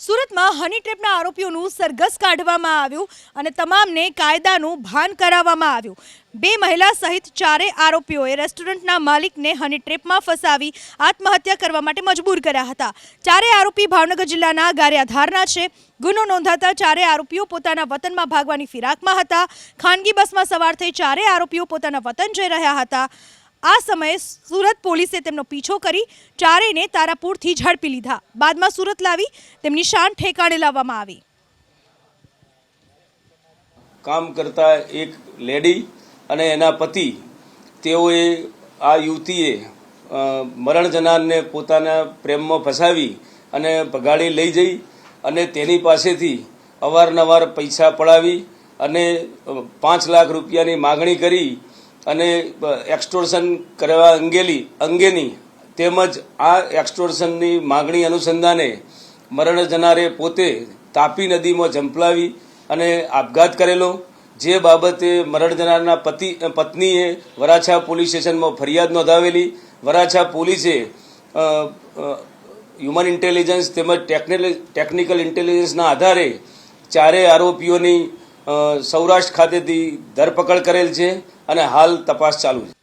સુરતમાં હની ટ્રેપના આરોપીઓનું સરઘસ કાઢવામાં આવ્યું અને તમામને કાયદાનું ભાન કરાવવામાં આવ્યું। બે મહિલા સહિત ચારે આરોપીઓએ રેસ્ટોરન્ટના માલિકને હની ટ્રેપમાં ફસાવી આત્મહત્યા કરવા માટે મજબૂર કર્યા હતા। ચારે આરોપી ભાવનગર જિલ્લાના ગારિયાધારના છે। ગુનો નોંધાતા ચારે આરોપીઓ પોતાના વતનમાં ભાગવાની ફિરાકમાં હતા। ખાનગી બસમાં સવાર થઈ ચારે આરોપીઓ પોતાના વતન જઈ રહ્યા હતા। આ સમયે સુરત પોલીસે તેમનો પીછો કરી ચારેયને તારાપુરથી ઝડપી લીધા। બાદમાં સુરત લાવી તેમની શાન ઠેકાણે લાવવામાં આવી। કામ કરતા એક લેડી અને એના પતિ તેઓએ આ યુવતીએ મરણ જનારને પોતાના પ્રેમમાં ફસાવી અને ભગાડી લઈ જઈ અને તેની પાસેથી અવારનવાર પૈસા પડાવી અને 5 લાખ રૂપિયાની માગણી કરી અને એક્સટોર્શન કરવા અંગેની તેમજ આ એક્સટોર્શનની માગણી અનુસંધાને મરણ જનારે પોતે તાપી નદીમાં ઝંપલાવી અને આપઘાત કરેલો, જે બાબતે મરણ જનારના પત્નીએ વરાછા પોલીસ સ્ટેશનમાં ફરિયાદ નોંધાવેલી। વરાછા પોલીસે હ્યુમન ઇન્ટેલિજન્સ તેમજ ટેકનિકલ ઇન્ટેલિજન્સના આધારે ચારે આરોપીઓની સૌરાષ્ટ્ર ખાતેથી ધરપકડ કરેલ છે અને હાલ તપાસ ચાલુ છે।